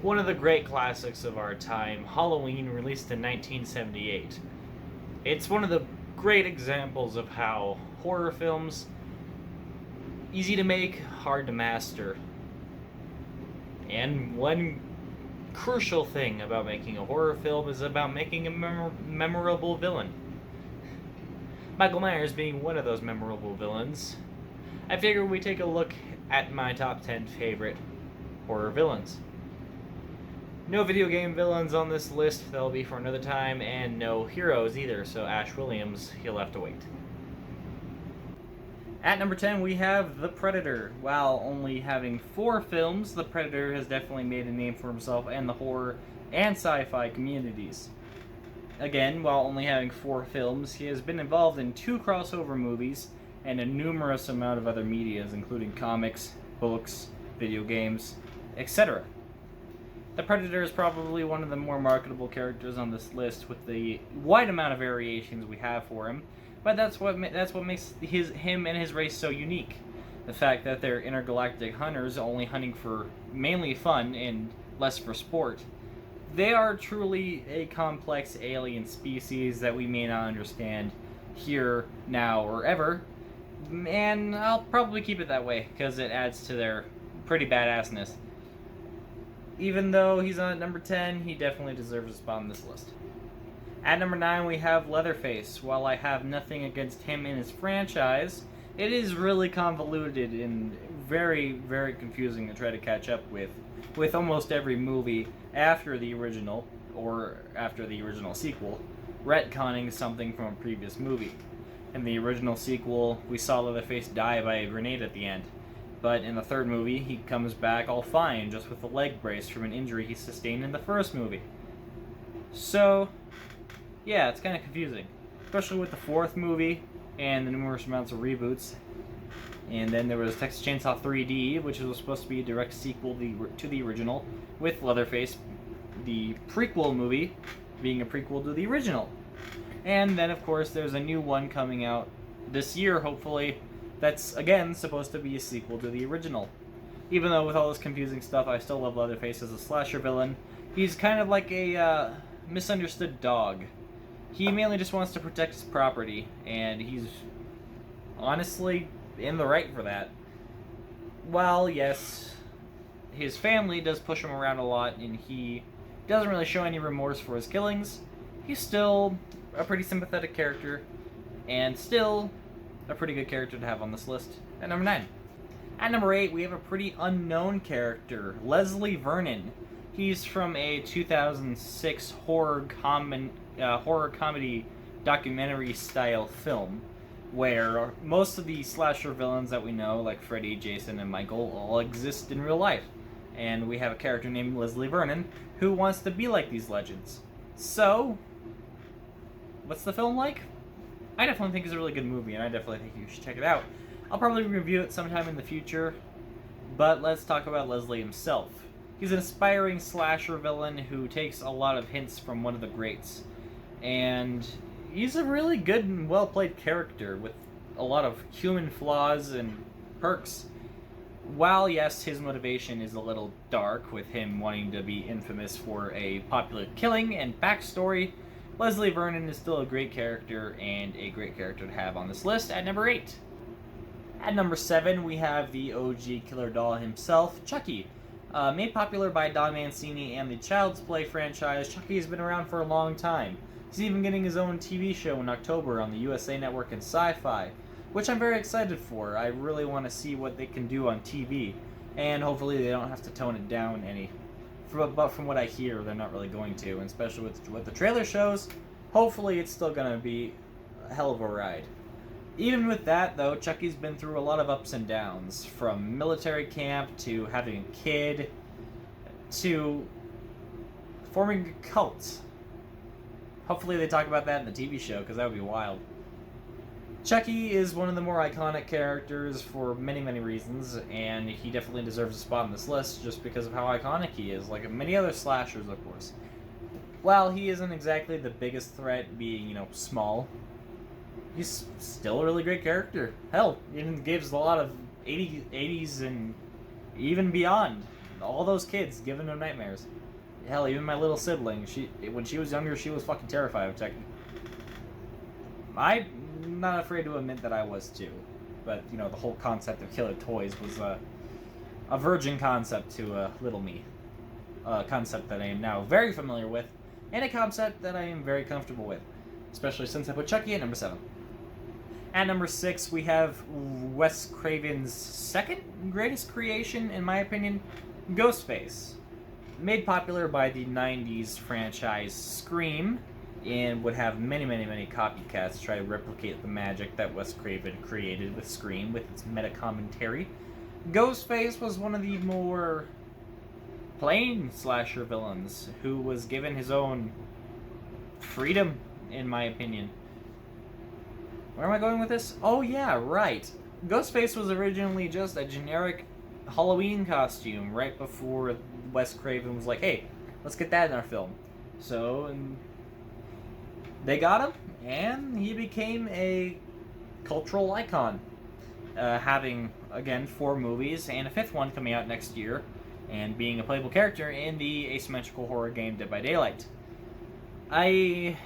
one of the great classics of our time, Halloween, released in 1978. It's one of the great examples of how horror films, easy to make, hard to master. And one crucial thing about making a horror film is about making a memorable villain. Michael Myers being one of those memorable villains, I figured we take a look at my top 10 favorite horror villains. No video game villains on this list, that'll be for another time, and no heroes either, so Ash Williams, he'll have to wait. At number 10, we have The Predator. While only having 4 films, The Predator has definitely made a name for himself in the horror and sci-fi communities. Again, while only having 4 films, he has been involved in 2 crossover movies and a numerous amount of other medias, including comics, books, video games, etc. The Predator is probably one of the more marketable characters on this list with the wide amount of variations we have for him, but that's what makes him and his race so unique. The fact that they're intergalactic hunters, only hunting for mainly fun and less for sport. They are truly a complex alien species that we may not understand here, now, or ever, and I'll probably keep it that way because it adds to their pretty badassness. Even though he's on at number 10, he definitely deserves a spot on this list. At number 9, we have Leatherface. While I have nothing against him and his franchise, it is really convoluted and very, very confusing to try to catch up with almost every movie after the original, or after the original sequel, retconning something from a previous movie. In the original sequel, we saw Leatherface die by a grenade at the end. But in the third movie, he comes back all fine, just with a leg brace from an injury he sustained in the first movie. So, yeah, it's kind of confusing. Especially with the fourth movie, and the numerous amounts of reboots. And then there was Texas Chainsaw 3D, which was supposed to be a direct sequel to the original, with Leatherface, the prequel movie, being a prequel to the original. And then, of course, there's a new one coming out this year, hopefully, that's, again, supposed to be a sequel to the original. Even though with all this confusing stuff, I still love Leatherface as a slasher villain. He's kind of like a misunderstood dog. He mainly just wants to protect his property, and he's honestly in the right for that. While, yes, his family does push him around a lot, and he doesn't really show any remorse for his killings, he's still a pretty sympathetic character, and still a pretty good character to have on this list. At number 9. At number 8, we have a pretty unknown character, Leslie Vernon. He's from a 2006 horror comedy documentary style film, where most of the slasher villains that we know, like Freddy, Jason, and Michael, all exist in real life. And we have a character named Leslie Vernon who wants to be like these legends. So, what's the film like? I definitely think it's a really good movie, and I definitely think you should check it out. I'll probably review it sometime in the future, but let's talk about Leslie himself. He's an aspiring slasher villain who takes a lot of hints from one of the greats, and he's a really good and well-played character with a lot of human flaws and perks. While, yes, his motivation is a little dark, with him wanting to be infamous for a popular killing and backstory, Leslie Vernon is still a great character, and a great character to have on this list at number 8. At number 7, we have the OG killer doll himself, Chucky. Made popular by Don Mancini and the Child's Play franchise, Chucky has been around for a long time. He's even getting his own TV show in October on the USA Network and Sci-Fi, which I'm very excited for. I really want to see what they can do on TV, and hopefully they don't have to tone it down any. But from what I hear, they're not really going to, and especially with what the trailer shows, hopefully it's still going to be a hell of a ride. Even with that, though, Chucky's been through a lot of ups and downs, from military camp to having a kid to forming a cult. Hopefully they talk about that in the TV show, because that would be wild. Chucky is one of the more iconic characters for many, many reasons, and he definitely deserves a spot on this list just because of how iconic he is, like many other slashers, of course. While he isn't exactly the biggest threat, being, small, he's still a really great character. Hell, even gives a lot of 80s and even beyond all those kids giving them nightmares. Hell, even my little sibling, when she was younger, she was fucking terrified of Chucky. I'm not afraid to admit that I was too, but you know, the whole concept of killer toys was a virgin concept to little me. A concept that I am now very familiar with, and a concept that I am very comfortable with, especially since I put Chucky at number 7. At number 6, we have Wes Craven's second greatest creation, in my opinion, Ghostface. Made popular by the 90s franchise Scream, and would have many, many, many copycats try to replicate the magic that Wes Craven created with Scream, with its meta-commentary. Ghostface was one of the more plain slasher villains, who was given his own freedom, in my opinion. Where am I going with this? Oh yeah, right. Ghostface was originally just a generic Halloween costume right before Wes Craven was like, hey, let's get that in our film. So they got him, and he became a cultural icon. Having, again, 4 movies, and a 5th one coming out next year, and being a playable character in the asymmetrical horror game Dead by Daylight. I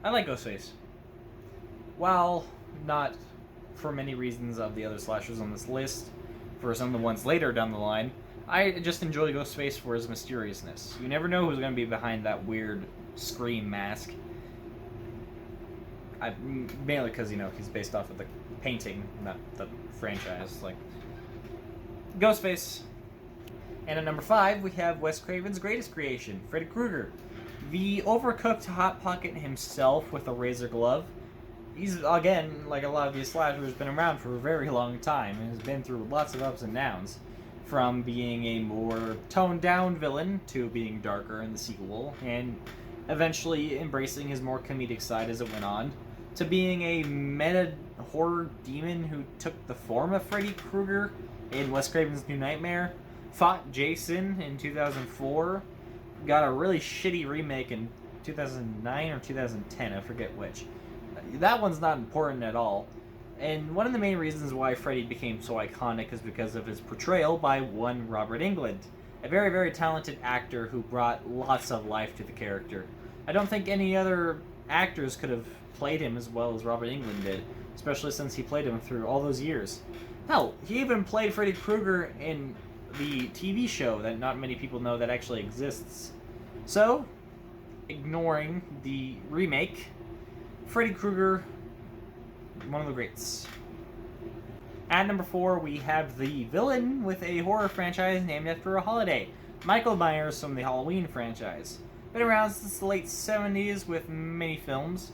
like Ghostface. While not for many reasons of the other slashers on this list, for some of the ones later down the line, I just enjoy Ghostface for his mysteriousness. You never know who's going to be behind that weird Scream mask. Mainly because, you know, he's based off of the painting, not the franchise. Like, Ghostface. And at number 5, we have Wes Craven's greatest creation, Freddy Krueger. The overcooked Hot Pocket himself with a razor glove. He's, again, like a lot of these slashers, been around for a very long time and has been through lots of ups and downs. From being a more toned-down villain to being darker in the sequel, and eventually embracing his more comedic side as it went on, to being a meta-horror demon who took the form of Freddy Krueger in Wes Craven's New Nightmare, fought Jason in 2004, got a really shitty remake in 2009 or 2010, I forget which. That one's not important at all. And one of the main reasons why Freddy became so iconic is because of his portrayal by one Robert Englund, a very, very talented actor who brought lots of life to the character. I don't think any other actors could have played him as well as Robert Englund did, especially since he played him through all those years. Hell, he even played Freddy Krueger in the TV show that not many people know that actually exists. So, ignoring the remake, Freddy Krueger, one of the greats. At number 4, we have the villain with a horror franchise named after a holiday, Michael Myers from the Halloween franchise. Been around since the late 70s with many films,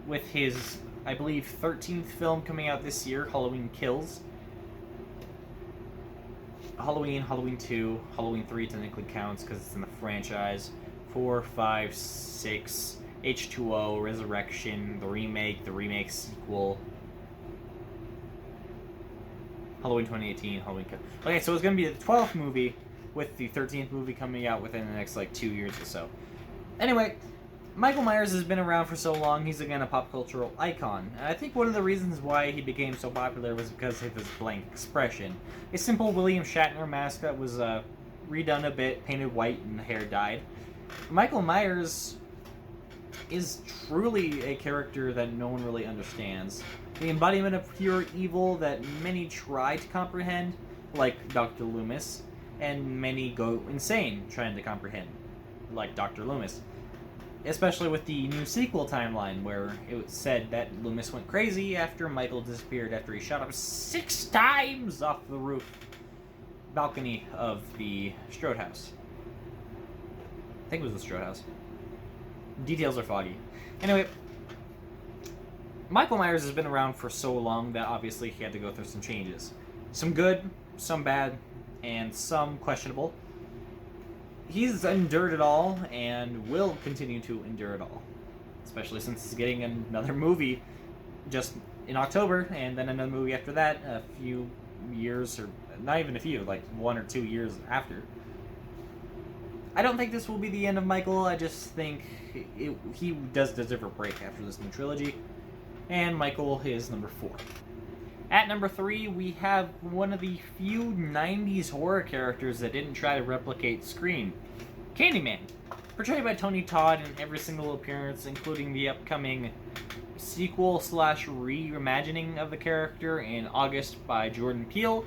with his, I believe, 13th film coming out this year, Halloween Kills. Halloween, Halloween 2, Halloween 3 technically counts because it's in the franchise. 4, 5, 6, H2O, Resurrection, the remake sequel. Halloween 2018, Halloween Kills. Okay, so it's going to be the 12th movie, with the 13th movie coming out within the next, 2 years or so. Anyway, Michael Myers has been around for so long, he's again a pop cultural icon. And I think one of the reasons why he became so popular was because of his blank expression. A simple William Shatner mask that was redone a bit, painted white, and the hair dyed. Michael Myers is truly a character that no one really understands. The embodiment of pure evil that many try to comprehend, like Dr. Loomis, and many go insane trying to comprehend, like Dr. Loomis. Especially with the new sequel timeline, where it was said that Loomis went crazy after Michael disappeared after he shot him 6 times off the roof balcony of the Strode House. I think it was the Strode House. Details are foggy. Anyway, Michael Myers has been around for so long that obviously he had to go through some changes. Some good, some bad, and some questionable. He's endured it all and will continue to endure it all. Especially since he's getting another movie just in October, and then another movie after that a few years, or not even a few, 1 or 2 years after. I don't think this will be the end of Michael. I just think he does deserve a break after this new trilogy. And Michael is number 4. At number 3, we have one of the few 90s horror characters that didn't try to replicate Scream, Candyman. Portrayed by Tony Todd in every single appearance, including the upcoming sequel/reimagining of the character in August by Jordan Peele.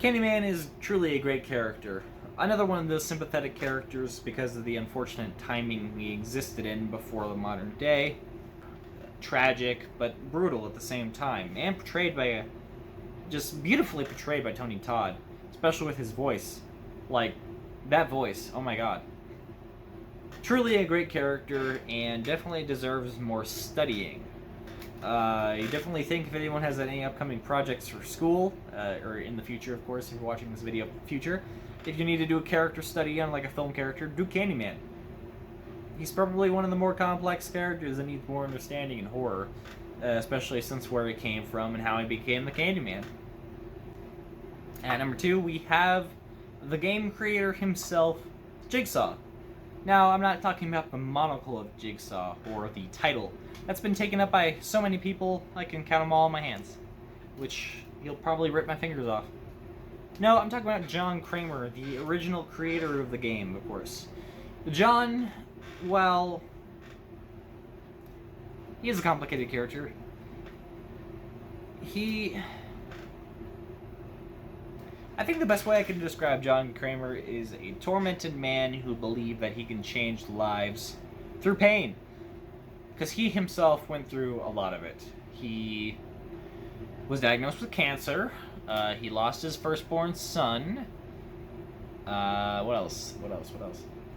Candyman is truly a great character. Another one of those sympathetic characters because of the unfortunate timing he existed in before the modern day. Tragic, but brutal at the same time, and just beautifully portrayed by Tony Todd, especially with his voice. Like, that voice, oh my god. Truly a great character, and definitely deserves more studying. You definitely think if anyone has any upcoming projects for school, or in the future, of course, if you're watching this video in the future, if you need to do a character study on like a film character, do Candyman. He's probably one of the more complex characters that needs more understanding in horror, especially since where he came from and how he became the Candyman. At number 2, we have the game creator himself, Jigsaw. Now, I'm not talking about the monocle of Jigsaw, or the title. That's been taken up by so many people, I can count them all on my hands. Which, you'll probably rip my fingers off. No, I'm talking about John Kramer, the original creator of the game, of course. John, well, he is a complicated character. I think the best way I can describe John Kramer is a tormented man who believed that he can change lives through pain. Because he himself went through a lot of it. He was diagnosed with cancer. He lost his firstborn son. What else?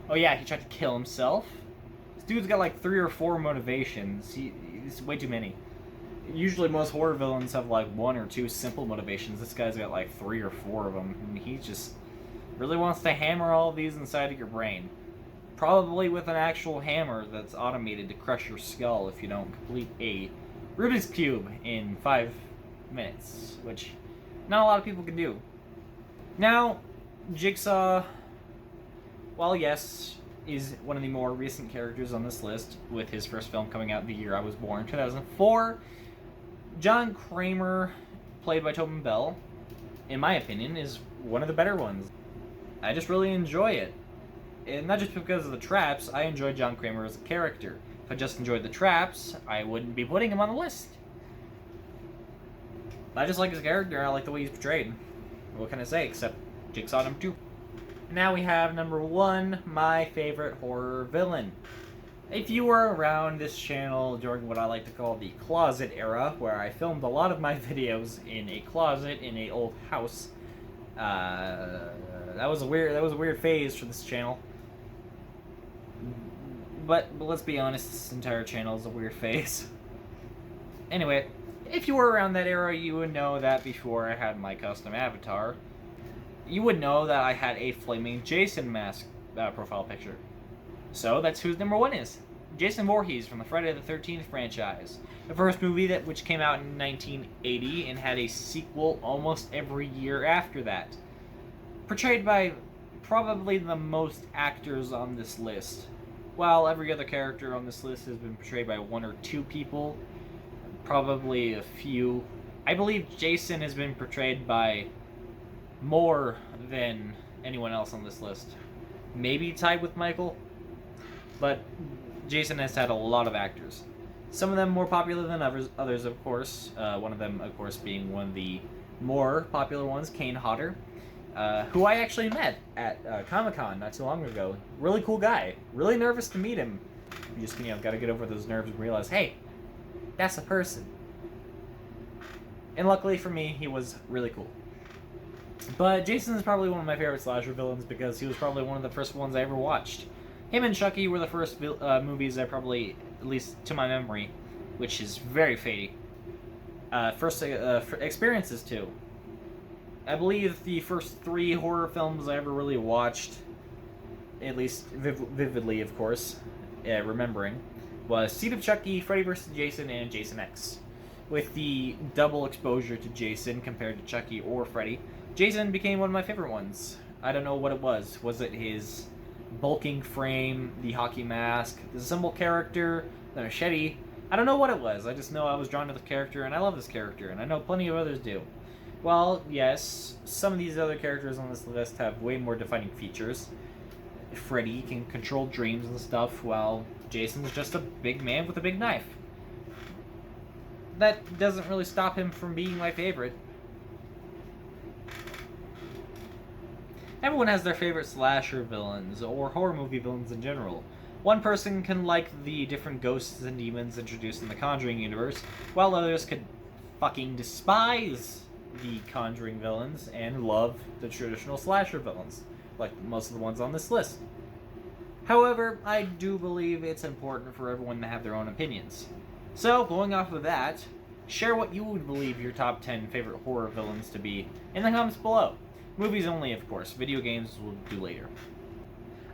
Oh yeah, he tried to kill himself. This dude's got like 3 or 4 motivations. It's way too many. Usually most horror villains have like 1 or 2 simple motivations. This guy's got like 3 or 4 of them. And he just really wants to hammer all of these inside of your brain. Probably with an actual hammer that's automated to crush your skull if you don't complete a Rubik's Cube in 5 minutes. Which not a lot of people can do. Now, Jigsaw, while yes, is one of the more recent characters on this list, with his first film coming out the year I was born, 2004, John Kramer, played by Tobin Bell, in my opinion, is one of the better ones. I just really enjoy it. And not just because of the traps, I enjoy John Kramer as a character. If I just enjoyed the traps, I wouldn't be putting him on the list. I just like his character, I like the way he's portrayed. What can I say, except Jigsaw number 2. Now we have number 1, my favorite horror villain. If you were around this channel during what I like to call the closet era, where I filmed a lot of my videos in a closet in an old house, that was a weird phase for this channel. But let's be honest, this entire channel is a weird phase. Anyway, if you were around that era, you would know that before I had my custom avatar, you would know that I had a flaming Jason mask profile picture. So that's who number 1 is. Jason Voorhees from the Friday the 13th franchise. The first movie which came out in 1980 and had a sequel almost every year after that. Portrayed by probably the most actors on this list. While every other character on this list has been portrayed by 1 or 2 people, probably a few. I believe Jason has been portrayed by more than anyone else on this list. Maybe tied with Michael, but Jason has had a lot of actors. Some of them more popular than others, of course. One of them, of course, being one of the more popular ones, Kane Hodder, who I actually met at Comic-Con not too long ago. Really cool guy. Really nervous to meet him. You just, gotta get over those nerves and realize, hey, that's a person. And luckily for me, he was really cool. But Jason is probably one of my favorite slasher villains because he was probably one of the first ones I ever watched. Him and Chucky were the first movies I probably, at least to my memory, which is very fading. First experiences too. I believe the first 3 horror films I ever really watched, at least vividly, of course, remembering, was Seed of Chucky, Freddy vs. Jason, and Jason X. With the double exposure to Jason compared to Chucky or Freddy, Jason became one of my favorite ones. I don't know what it was. Was it his bulking frame, the hockey mask, the symbol character, the machete, I don't know what it was. I just know I was drawn to the character, and I love this character, and I know plenty of others do. Well, yes, some of these other characters on this list have way more defining features. Freddy can control dreams and stuff, while Jason's just a big man with a big knife. That doesn't really stop him from being my favorite. Everyone has their favorite slasher villains, or horror movie villains in general. One person can like the different ghosts and demons introduced in the Conjuring universe, while others could fucking despise the Conjuring villains and love the traditional slasher villains, like most of the ones on this list. However, I do believe it's important for everyone to have their own opinions. So, going off of that, share what you would believe your top 10 favorite horror villains to be in the comments below. Movies only, of course. Video games we'll do later.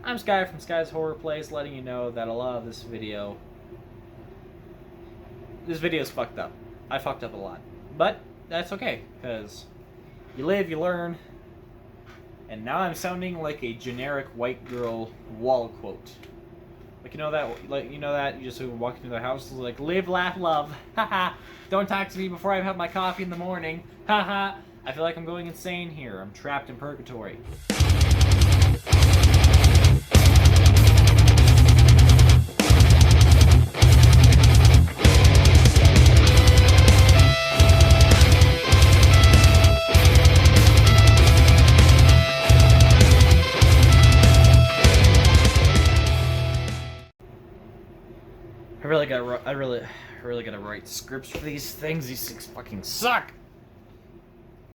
I'm Sky from Sky's Horror Place, letting you know that a lot of this video's fucked up. I fucked up a lot. But that's okay, because you live, you learn. And now I'm sounding like a generic white girl wall quote. You just walk into the house, like, live, laugh, love. Haha. Don't talk to me before I've had my coffee in the morning. Haha. I feel like I'm going insane here. I'm trapped in purgatory. I really gotta write scripts for these things. These things fucking suck.